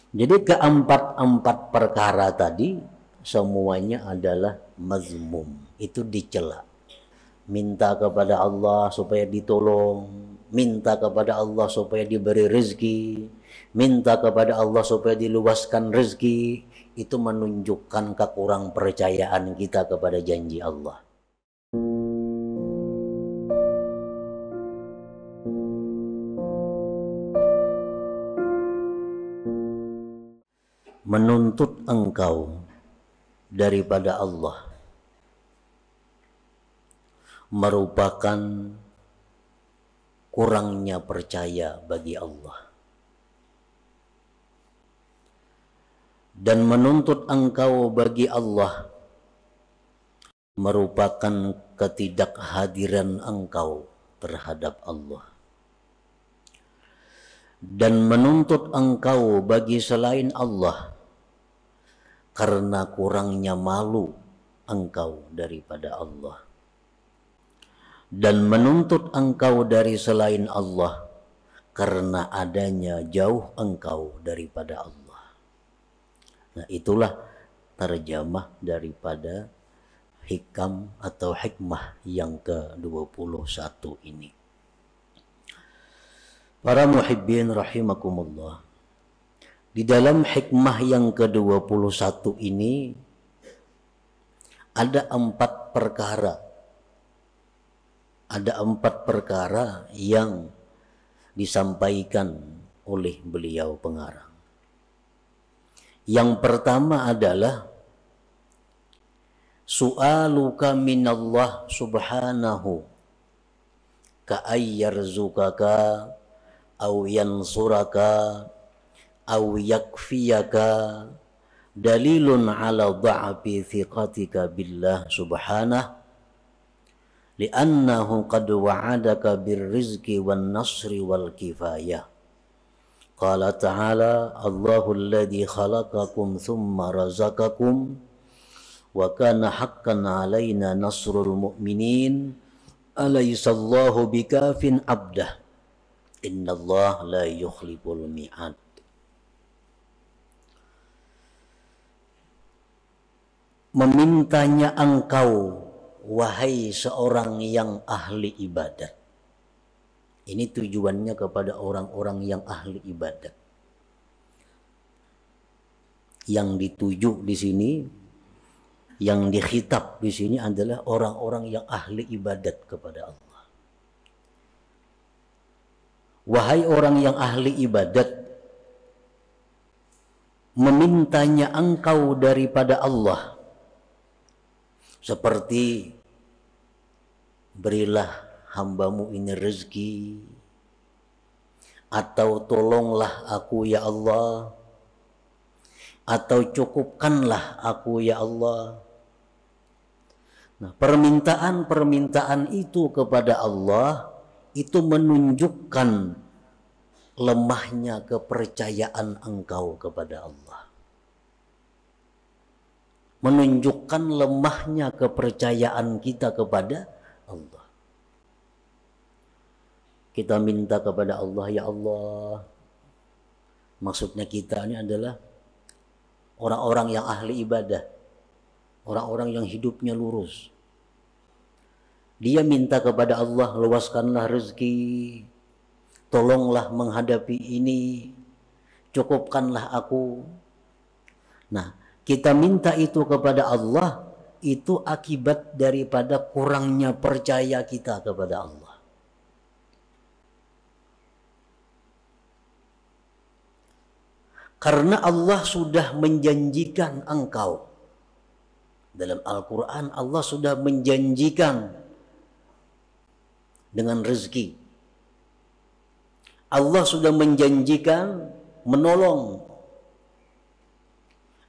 Jadi keempat-empat perkara tadi semuanya adalah mazmum, itu dicela. Minta kepada Allah supaya ditolong, minta kepada Allah supaya diberi rezeki, minta kepada Allah supaya diluaskan rezeki, itu menunjukkan kekurang percayaan kita kepada janji Allah. Menuntut engkau daripada Allah merupakan kurangnya percaya bagi Allah, dan menuntut engkau bagi Allah merupakan ketidakhadiran engkau terhadap Allah, dan menuntut engkau bagi selain Allah karena kurangnya malu engkau daripada Allah, dan menuntut engkau dari selain Allah karena adanya jauh engkau daripada Allah. Nah, itulah terjemah daripada hikam atau hikmah yang ke-21 ini. Para muhibbin rahimakumullah, di dalam hikmah yang ke-21 ini ada empat perkara yang disampaikan oleh beliau pengarang. Yang pertama adalah su'aluka minallah subhanahu ka'ayyarzukaka aw yansuraka aw yakfiyaka dalilun ala dha'fi thiqatika billah subhanahu li'annahu qad wa'adaka birrizqi wan nasri wal kifayah. Qala ta'ala Allahu alladhi khalaqakum thumma razaqakum wa kana haqqan 'alaina nasrul mu'minin alaysallahu bikafin 'abdah innallaha la yukhliful mi'ad. Memintanya engkau wahai seorang yang ahli ibadat. Ini tujuannya kepada orang-orang yang ahli ibadat. Yang dituju di sini, yang dikhitab di sini adalah orang-orang yang ahli ibadat kepada Allah. Wahai orang yang ahli ibadat, memintanya engkau daripada Allah seperti berilah hambamu ini rezeki, atau tolonglah aku ya Allah, atau cukupkanlah aku ya Allah. Nah, permintaan-permintaan itu kepada Allah itu menunjukkan lemahnya kepercayaan engkau kepada Allah, menunjukkan lemahnya kepercayaan kita kepada Allah. Kita minta kepada Allah, ya Allah, maksudnya kita ini adalah orang-orang yang ahli ibadah, orang-orang yang hidupnya lurus. Dia minta kepada Allah, luaskanlah rezeki, tolonglah menghadapi ini, cukupkanlah aku. Nah, kita minta itu kepada Allah, itu akibat daripada kurangnya percaya kita kepada Allah. Karena Allah sudah menjanjikan engkau. Dalam Al-Quran Allah sudah menjanjikan dengan rezeki. Allah sudah menjanjikan menolong.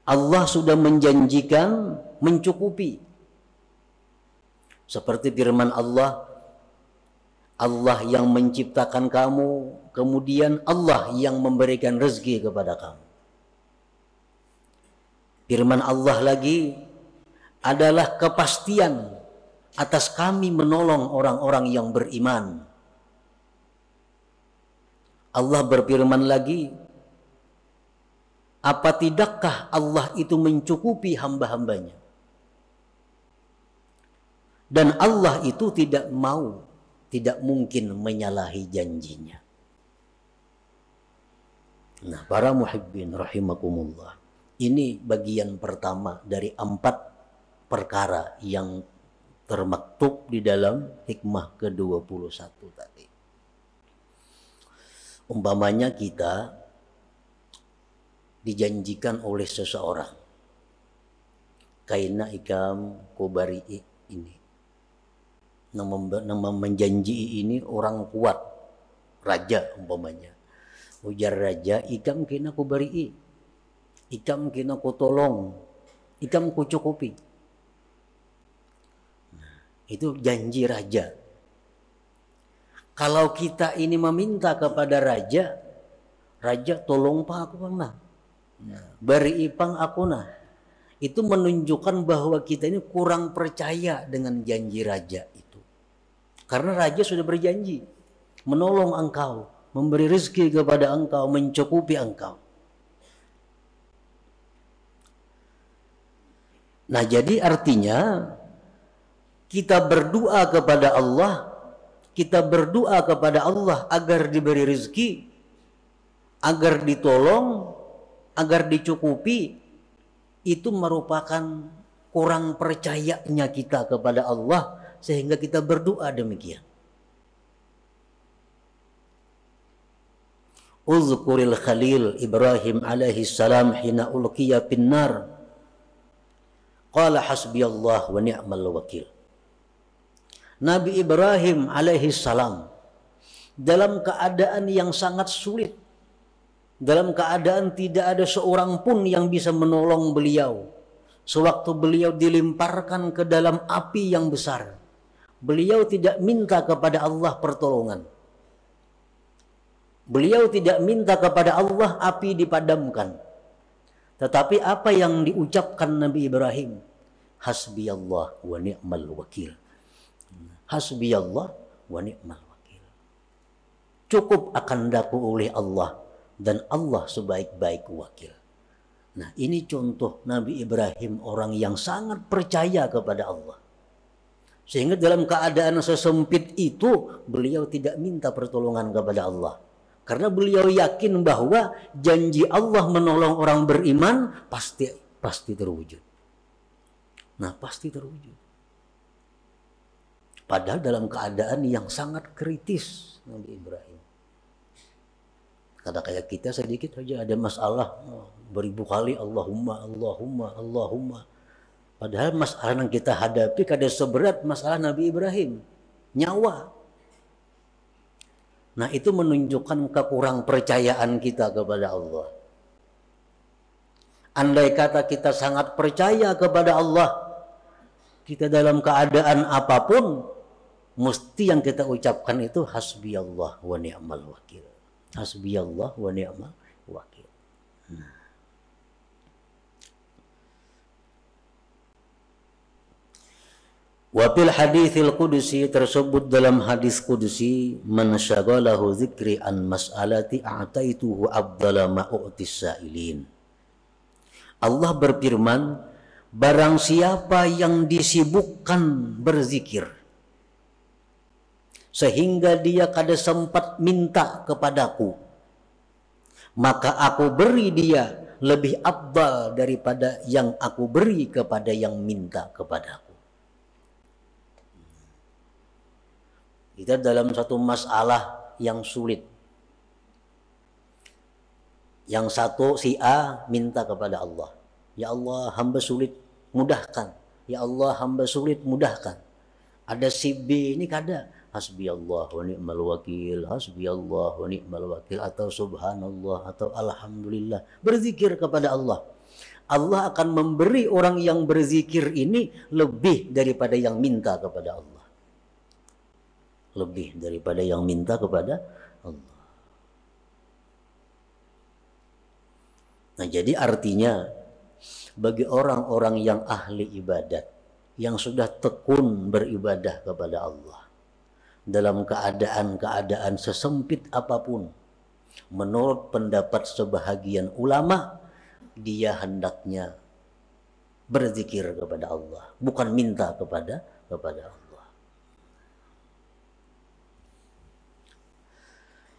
Allah sudah menjanjikan mencukupi. Seperti firman Allah, Allah yang menciptakan kamu, kemudian Allah yang memberikan rezeki kepada kamu. Firman Allah lagi adalah kepastian atas kami menolong orang-orang yang beriman. Allah berfirman lagi, Apa tidakkah Allah itu mencukupi hamba-hambanya? Dan Allah itu tidak mungkin menyalahi janjinya. Nah, para muhibbin rahimakumullah, ini bagian pertama dari 4 perkara yang termaktub di dalam hikmah ke-21 tadi. Umpamanya kita dijanjikan oleh seseorang, kaina ikam kubari'i ini, nama menjanji ini orang kuat, raja umpamanya. Ujar raja, ikam kena kubari'i, ikam kena kutolong, ikam kucukupi. Itu janji raja. Kalau kita ini meminta kepada raja, raja tolong pak aku pang, beri ipang aku nah. Itu menunjukkan bahwa kita ini kurang percaya dengan janji raja itu. Karena raja sudah berjanji menolong engkau, memberi rezeki kepada engkau, mencukupi engkau. Nah, jadi artinya kita berdoa kepada Allah, kita berdoa kepada Allah agar diberi rezeki, agar ditolong, agar dicukupi, itu merupakan kurang percayanya kita kepada Allah sehingga kita berdoa demikian. Uzkuril Khalil Ibrahim alaihi salam hina ulqiya finnar qala hasbiyallah wa ni'mal wakil. Nabi Ibrahim alaihi salam dalam keadaan yang sangat sulit, dalam keadaan tidak ada seorang pun yang bisa menolong beliau, sewaktu beliau dilemparkan ke dalam api yang besar, beliau tidak minta kepada Allah pertolongan. Beliau tidak minta kepada Allah api dipadamkan. Tetapi apa yang diucapkan Nabi Ibrahim? Hasbiyallah wa ni'mal wakil. Hasbiyallah wa ni'mal wakil. Cukup akan daku oleh Allah dan Allah sebaik-baik wakil. Nah, ini contoh Nabi Ibrahim, orang yang sangat percaya kepada Allah. Sehingga dalam keadaan sesempit itu beliau tidak minta pertolongan kepada Allah. Karena beliau yakin bahwa janji Allah menolong orang beriman pasti terwujud. Nah, pasti terwujud. Padahal dalam keadaan yang sangat kritis Nabi Ibrahim. Kata kayak kita sedikit saja ada masalah, beribu kali Allahumma, Allahumma, Allahumma. Padahal masalah yang kita hadapi kada seberat masalah Nabi Ibrahim, nyawa. Nah, itu menunjukkan kekurang percayaan kita kepada Allah. Andai kata kita sangat percaya kepada Allah, kita dalam keadaan apapun, mesti yang kita ucapkan itu hasbiyallah wa ni'mal wakil. Hasbiyallah wa ni'mal wakil. Nah. Wa fil haditsil qudsi, tersebut dalam hadis qudsi, man syaghalahu dzikri an mas'alati a'taituhu afdala ma u'tis sa'ilin. Allah berfirman, barang siapa yang disibukkan berzikir sehingga dia kada sempat minta kepadaku, maka aku beri dia lebih afdal daripada yang aku beri kepada yang minta kepadaku. Kita dalam satu masalah yang sulit. Yang satu si A minta kepada Allah, ya Allah hamba sulit, mudahkan. Ya Allah hamba sulit, mudahkan. Ada si B ini kada, hasbiyallah wa ni'mal wakil, hasbiyallah wa ni'mal wakil, atau subhanallah, atau alhamdulillah. Berzikir kepada Allah. Allah akan memberi orang yang berzikir ini lebih daripada yang minta kepada Allah. Lebih daripada yang minta kepada Allah. Nah, jadi artinya bagi orang-orang yang ahli ibadat, yang sudah tekun beribadah kepada Allah dalam keadaan-keadaan sesempit apapun, menurut pendapat sebahagian ulama, dia hendaknya berzikir kepada Allah, bukan minta kepada Allah.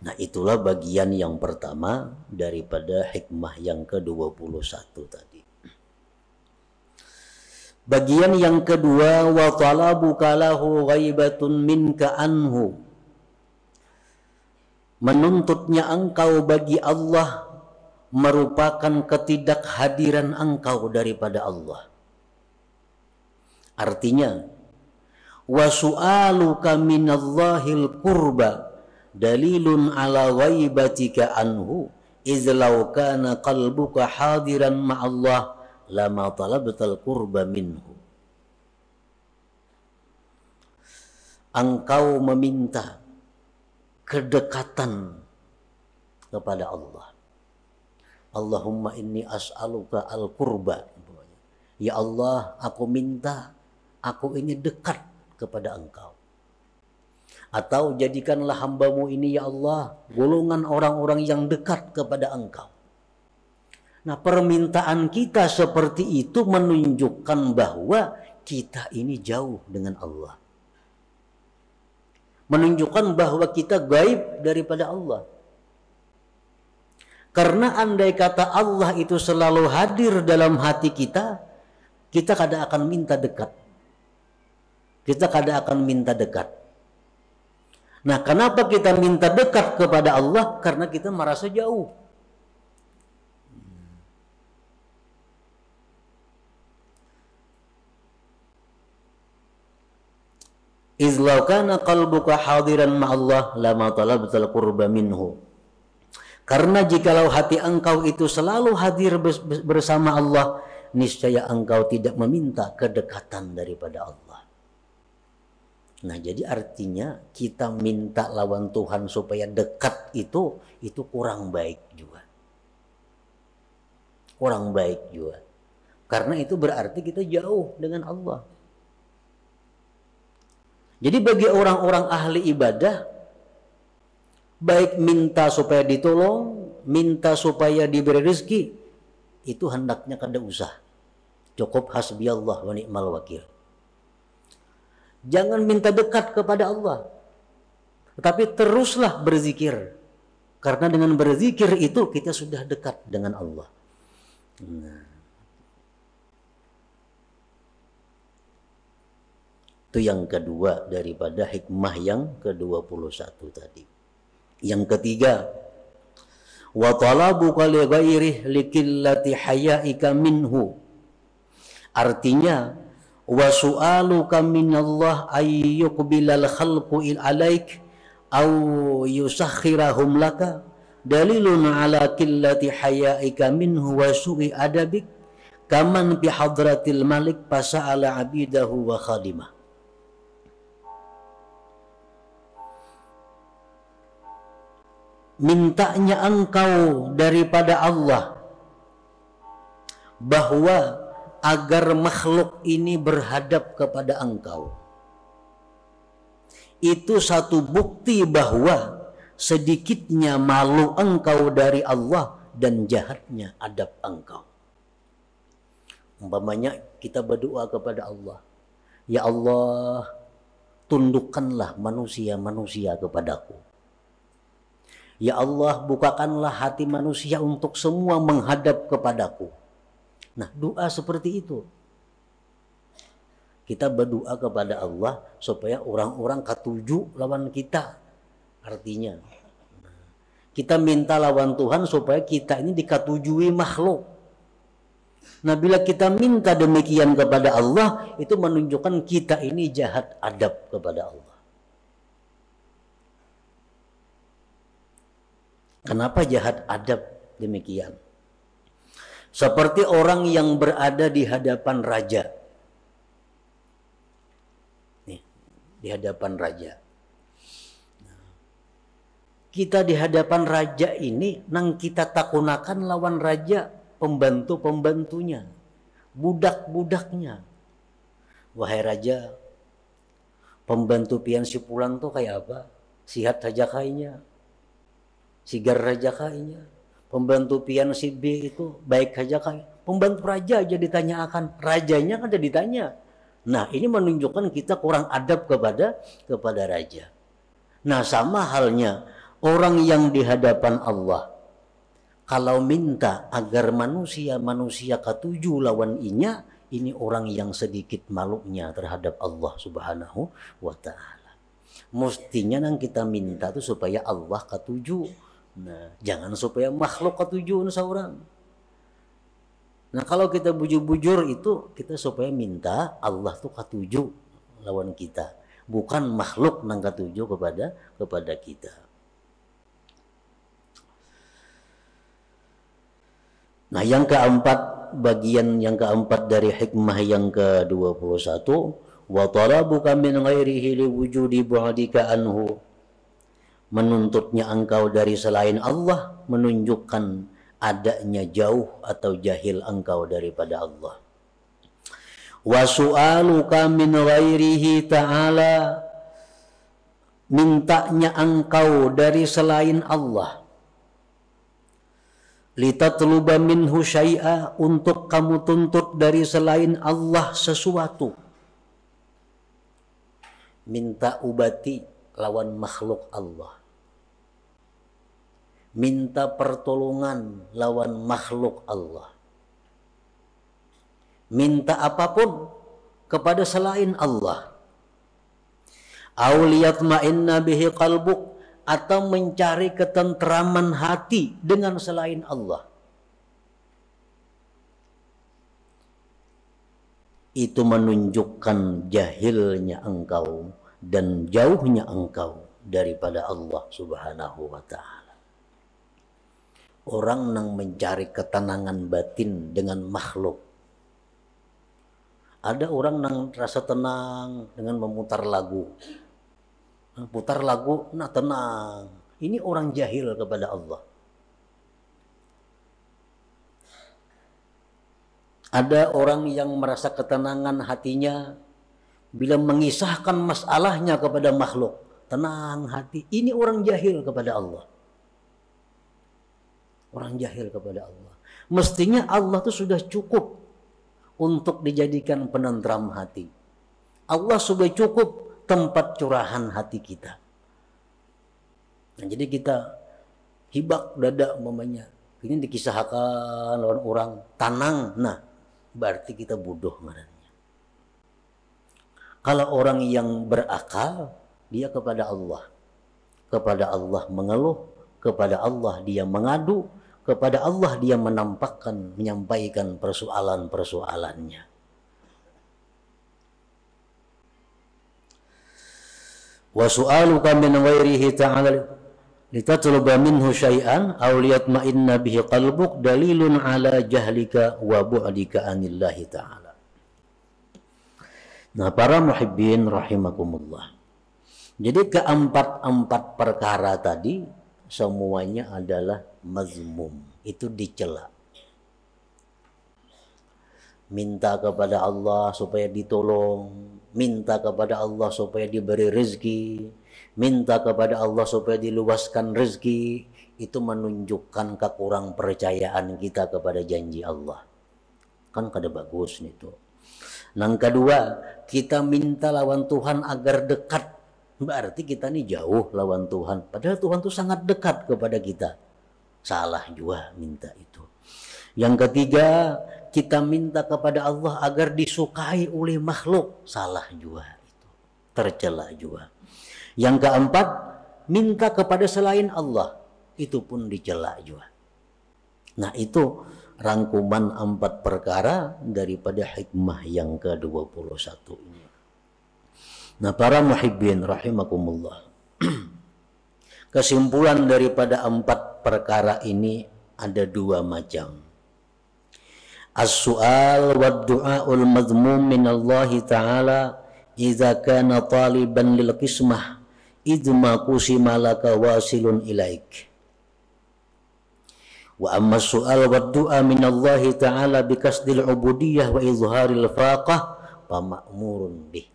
Nah, itulah bagian yang pertama daripada hikmah yang ke-21 tadi. Bagian yang kedua, wa talabuka lahu ghaibatun minka anhu. Menuntutnya engkau bagi Allah merupakan ketidakhadiran engkau daripada Allah. Artinya, wa su'aluka minallahil qurba dalilun ala ghaibatika anhu izlau kana qalbuka hadiran ma'allah lama talabtal qurba minhu. Engkau meminta kedekatan kepada Allah. Allahumma inni as'aluka al-qurba. Ya Allah, aku minta, aku ini dekat kepada engkau. Atau jadikanlah hambamu ini ya Allah golongan orang-orang yang dekat kepada engkau. Nah, permintaan kita seperti itu menunjukkan bahwa kita ini jauh dengan Allah. Menunjukkan bahwa kita gaib daripada Allah. Karena andai kata Allah itu selalu hadir dalam hati kita, kita kadang akan minta dekat. Kita kadang akan minta dekat. Nah, kenapa kita minta dekat kepada Allah? Karena kita merasa jauh. Izlau kana qalbuka hadiran ma'allah lama talabtal qurba minhu. Karena jikalau hati engkau itu selalu hadir bersama Allah, niscaya engkau tidak meminta kedekatan daripada Allah. Nah, jadi artinya kita minta lawan Tuhan supaya dekat itu kurang baik juga. Kurang baik juga. Karena itu berarti kita jauh dengan Allah. Jadi bagi orang-orang ahli ibadah, baik minta supaya ditolong, minta supaya diberi rezeki, itu hendaknya kada usah. Cukup hasbiyallah wa ni'mal wakil. Jangan minta dekat kepada Allah, tetapi teruslah berzikir. Karena dengan berzikir itu kita sudah dekat dengan Allah. Nah, itu yang kedua daripada hikmah yang ke-21 tadi. Yang ketiga, wa talabuka li ghairihi likillati hayaika minhu. Artinya, wa su'aluka minallah ay yuqbilal khalqu alaik aw yusakhirahum laka dalilun ala qillati hayaika minhu wa su'i adabik kaman bi hadratil malik fasa'ala abidahu wa khadimah. Mintanya engkau daripada Allah bahwa agar makhluk ini berhadap kepada engkau. Itu satu bukti bahwa sedikitnya malu engkau dari Allah dan jahatnya adab engkau. Umpamanya kita berdoa kepada Allah, ya Allah, tundukkanlah manusia-manusia kepadaku. Ya Allah, bukakanlah hati manusia untuk semua menghadap kepadaku. Nah, doa seperti itu. Kita berdoa kepada Allah supaya orang-orang katuju lawan kita. Artinya, kita minta lawan Tuhan supaya kita ini dikatujui makhluk. Nah, bila kita minta demikian kepada Allah, itu menunjukkan kita ini jahat adab kepada Allah. Kenapa jahat adab demikian? Seperti orang yang berada di hadapan raja. Nih, di hadapan raja. Kita di hadapan raja ini, nang kita takunakan lawan raja, pembantu-pembantunya, budak-budaknya. Wahai raja, pembantu pian si pulang tuh kayak apa? Sihat saja kayaknya. Sigar raja kainya, Pembantu pian si B itu baik saja kan? Pembantu raja aja ditanyakan, rajanya kan ada ditanya. Nah, ini menunjukkan kita kurang adab kepada raja. Nah, sama halnya orang yang di hadapan Allah, kalau minta agar manusia ketujuh lawan inya, ini orang yang sedikit malunya terhadap Allah Subhanahu wa Ta'ala. Mestinya yang kita minta itu supaya Allah ketujuh. Nah, jangan supaya makhluk ketujuh seorang. Nah, kalau kita bujur-bujur itu kita supaya minta Allah tuh ketujuh lawan kita, bukan makhluk nang ketujuh kepada kita. Nah, yang keempat, bagian yang keempat dari hikmah yang ke-21, wa talabuka min ghairihi liwujudi bu'dika anhu. Menuntutnya engkau dari selain Allah menunjukkan adanya jauh atau jahil engkau daripada Allah. Wa su'aluka min ghairihi ta'ala, mintanya engkau dari selain Allah, litatluba minhu syai'a, untuk kamu tuntut dari selain Allah sesuatu. Minta ubati lawan makhluk Allah, minta pertolongan lawan makhluk Allah, minta apapun kepada selain Allah. Auliyatma'inna bihi qalbuk, atau mencari ketentraman hati dengan selain Allah. Itu menunjukkan jahilnya engkau dan jauhnya engkau daripada Allah Subhanahu wa Ta'ala. Orang yang mencari ketenangan batin dengan makhluk. Ada orang yang rasa tenang dengan memutar lagu. Putar lagu, nah tenang. Ini orang jahil kepada Allah. Ada orang yang merasa ketenangan hatinya bila mengisahkan masalahnya kepada makhluk. Tenang hati. Ini orang jahil kepada Allah. Orang jahil kepada Allah. Mestinya Allah itu sudah cukup untuk dijadikan penentram hati. Allah sudah cukup tempat curahan hati kita. Nah, jadi kita hibak dada umpamanya. Ini dikisahkan lawan orang tanang. Nah, berarti kita bodoh marahnya. Kalau orang yang berakal, dia kepada Allah. Kepada Allah mengeluh, kepada Allah dia mengadu, kepada Allah dia menyampaikan persoalan-persoalannya. Wa su'aluka min ghairihi ta'ala litatluba minhu syai'an aw liyatma'inna bihi qalbuk dalilun ala jahlika wa bu'dika anillahi ta'ala. Nah, para muhibbin rahimakumullah. Jadi keempat-empat perkara tadi semuanya adalah mazmum, itu dicela. Minta kepada Allah supaya ditolong, minta kepada Allah supaya diberi rezeki, minta kepada Allah supaya diluaskan rezeki, itu menunjukkan kekurang percayaan kita kepada janji Allah. Kan kada bagus itu. Yang kedua, kita minta lawan Tuhan agar dekat, berarti kita nih jauh lawan Tuhan, padahal Tuhan tuh sangat dekat kepada kita. Salah juga minta itu. Yang ketiga, kita minta kepada Allah agar disukai oleh makhluk. Salah juga itu. Tercela juga. Yang keempat, minta kepada selain Allah. Itu pun dicela juga. Nah, itu rangkuman 4 perkara daripada hikmah yang ke-21 ini. Nah, para muhibbin rahimakumullah. Kesimpulan daripada 4 perkara ini ada 2 macam. As-su'al wa du'aul madhmum min Allah Ta'ala idza kana taliban lil qismah idma qusima laka wasilun ilaik. Wa amma as-su'al wa du'a min Allah Ta'ala bi kasdil ubudiyyah wa izharil faqah fa ma'murun bih.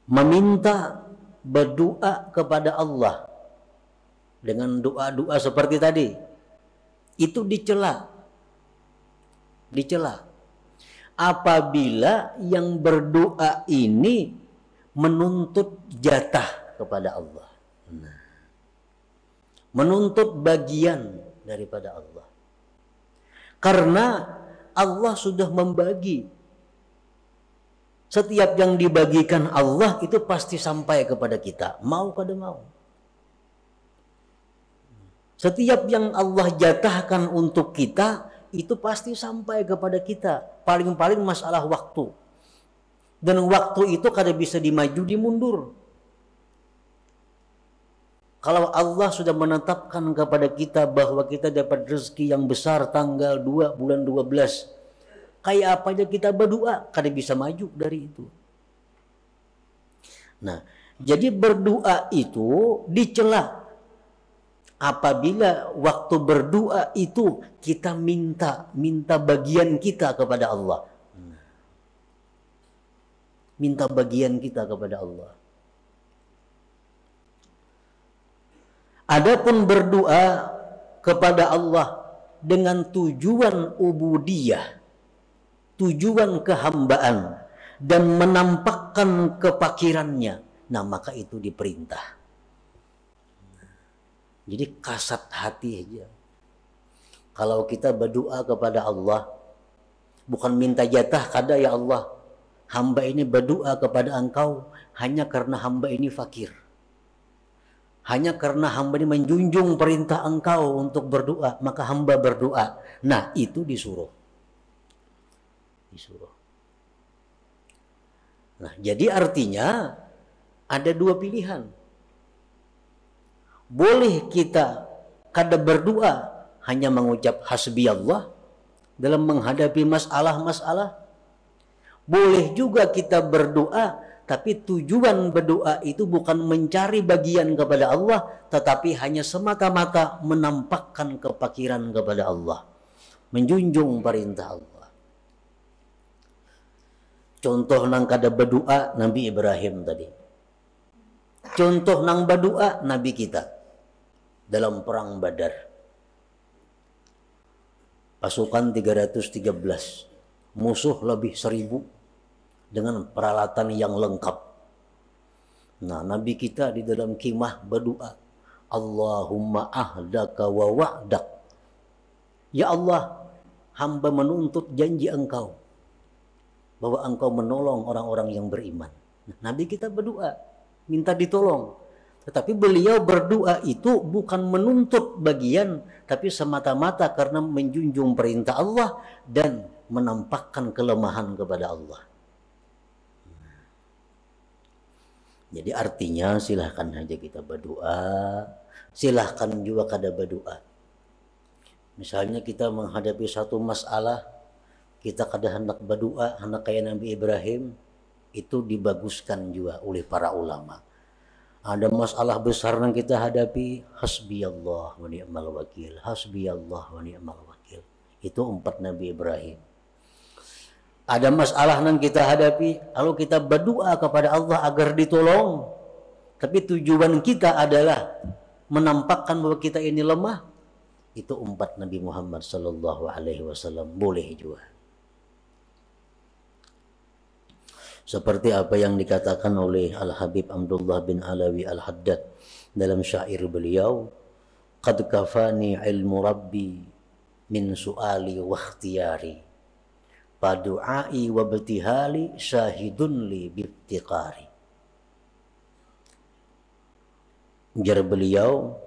Meminta, berdoa kepada Allah dengan doa-doa seperti tadi, itu dicela. Dicela. Apabila yang berdoa ini menuntut jatah kepada Allah. Nah, menuntut bagian daripada Allah. Karena Allah sudah membagi. Setiap yang dibagikan Allah itu pasti sampai kepada kita. Mau kada mau. Setiap yang Allah jatahkan untuk kita, itu pasti sampai kepada kita. Paling-paling masalah waktu. Dan waktu itu kada bisa dimaju dimundur. Kalau Allah sudah menetapkan kepada kita bahwa kita dapat rezeki yang besar tanggal 2 bulan 12. Kayak apa aja kita berdoa, kada bisa maju dari itu. Nah, jadi berdoa itu dicela. Apabila waktu berdoa itu kita minta bagian kita kepada Allah. Minta bagian kita kepada Allah. Adapun berdoa kepada Allah dengan tujuan ubudiyah, tujuan kehambaan, dan menampakkan kepakirannya, nah maka itu diperintah. Jadi kasat hati aja. Kalau kita berdoa kepada Allah, bukan minta jatah, kada ya Allah, hamba ini berdoa kepada Engkau hanya karena hamba ini fakir. Hanya karena hamba ini menjunjung perintah Engkau untuk berdoa, maka hamba berdoa. Nah, itu disuruh. Disuruh. Nah, jadi artinya ada dua pilihan. Boleh kita kada berdoa, hanya mengucap hasbi Allah dalam menghadapi masalah-masalah. Boleh juga kita berdoa, tapi tujuan berdoa itu bukan mencari bagian kepada Allah, tetapi hanya semata-mata menampakkan kepakiran kepada Allah, menjunjung perintah Allah. Contoh nang kada berdoa Nabi Ibrahim tadi. Contoh nang berdoa Nabi kita dalam perang Badar. Pasukan 313, musuh lebih 1000 dengan peralatan yang lengkap. Nah, Nabi kita di dalam khimah berdoa, Allahumma ahdaka wa wa'dak. Ya Allah, hamba menuntut janji Engkau bahwa Engkau menolong orang-orang yang beriman. Nah, Nabi kita berdoa, minta ditolong. Tetapi beliau berdoa itu bukan menuntut bagian, tapi semata-mata karena menjunjung perintah Allah dan menampakkan kelemahan kepada Allah. Jadi artinya silahkan aja kita berdoa, silahkan juga kada berdoa. Misalnya kita menghadapi satu masalah, kita kada hendak berdoa, hendak kayak Nabi Ibrahim, itu dibaguskan juga oleh para ulama. Ada masalah besar yang kita hadapi, hasbi Allah wa ni'mal wakil, hasbi Allah wa ni'mal wakil. Itu 4 Nabi Ibrahim. Ada masalah yang kita hadapi, lalu kita berdoa kepada Allah agar ditolong. Tapi tujuan kita adalah menampakkan bahwa kita ini lemah. Itu 4 Nabi Muhammad sallallahu alaihi wasallam, boleh juga. Seperti apa yang dikatakan oleh Al-Habib Abdullah bin Alawi Al-Haddad dalam syair beliau, qad kafani ilmu rabbi min su'ali wa ikhtiyari, padu'ai wa betihali syahidun li biftiqari. Ujar beliau,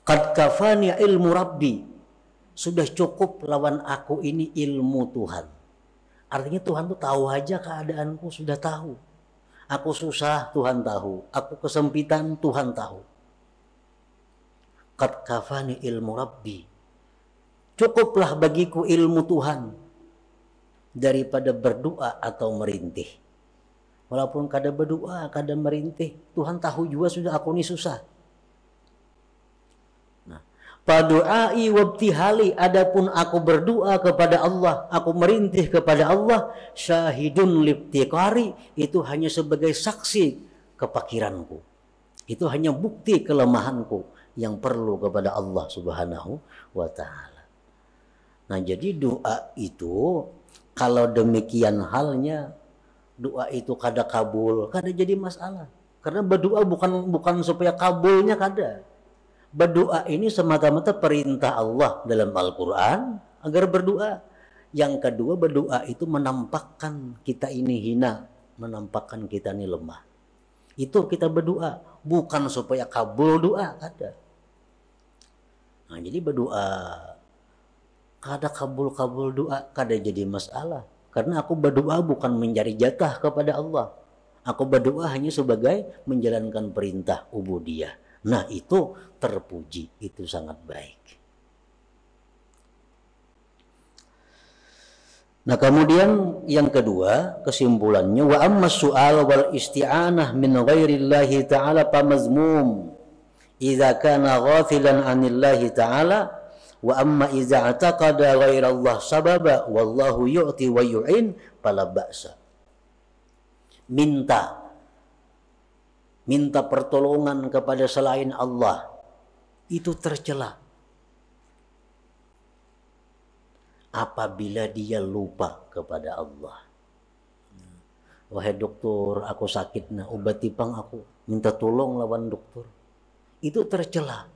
qad kafani ilmu rabbi, sudah cukup lawan aku ini ilmu Tuhan. Artinya Tuhan tuh tahu aja keadaanku, sudah tahu. Aku susah, Tuhan tahu. Aku kesempitan, Tuhan tahu. Qad kafani ilmu rabbi, cukuplah bagiku ilmu Tuhan daripada berdoa atau merintih. Walaupun kada berdoa, kada merintih, Tuhan tahu juga sudah aku ini susah. Padu'ai wabtihali, adapun aku berdoa kepada Allah, aku merintih kepada Allah, syahidun liftiqari, itu hanya sebagai saksi kepakiranku. Itu hanya bukti kelemahanku. yang perlu kepada Allah Subhanahu wa taala. Nah, jadi doa itu kalau demikian halnya, doa itu kada kabul, kada jadi masalah. Karena berdoa bukan supaya kabulnya kada. Berdoa ini semata-mata perintah Allah dalam Al-Qur'an agar berdoa. Yang kedua, berdoa itu menampakkan kita ini hina, menampakkan kita ini lemah. Itu kita berdoa, bukan supaya kabul doa, kada. Nah, jadi berdoa kada kabul doa, kada jadi masalah. Karena aku berdoa bukan mencari jatah kepada Allah. Aku berdoa hanya sebagai menjalankan perintah ubudiyah. Nah, itu terpuji, itu sangat baik. Nah, kemudian yang kedua, kesimpulannya, wa amma su'al wal isti'anah min ghairillahi ta'ala pamazmum idza kana ghafilan 'anillahi ta'ala, wa amma idza ataqada ghairallah sababa wallahu yu'ti wa yu'in fala ba'sa. Minta pertolongan kepada selain Allah itu tercela apabila dia lupa kepada Allah. Wahai dokter, aku sakit, nah obati pang aku, minta tolong lawan dokter. Itu tercela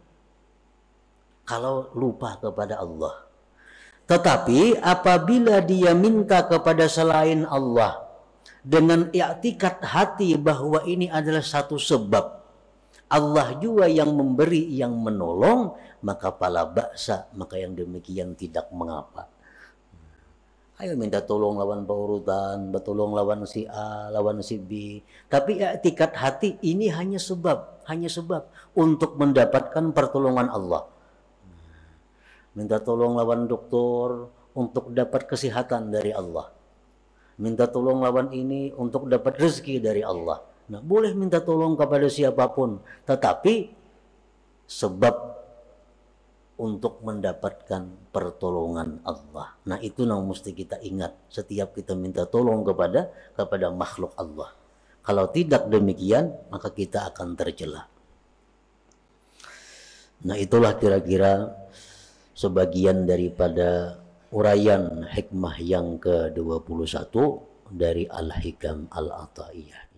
kalau lupa kepada Allah. Tetapi apabila dia minta kepada selain Allah dengan i'tikad hati bahwa ini adalah satu sebab, Allah juga yang memberi, yang menolong, maka pala baksa, maka yang demikian tidak mengapa. Ayo minta tolong lawan paurutan, bertolong lawan si A, lawan si B. Tapi i'tikad hati ini hanya sebab untuk mendapatkan pertolongan Allah. Minta tolong lawan dokter untuk dapat kesehatan dari Allah. Minta tolong lawan ini untuk dapat rezeki dari Allah. Nah, boleh minta tolong kepada siapapun, tetapi sebab untuk mendapatkan pertolongan Allah. Nah, itu yang mesti kita ingat setiap kita minta tolong kepada makhluk Allah. Kalau tidak demikian, maka kita akan tercela. Nah, itulah kira-kira sebagian daripada uraian hikmah yang ke-21 dari Al-Hikam Al-Ata'iyah.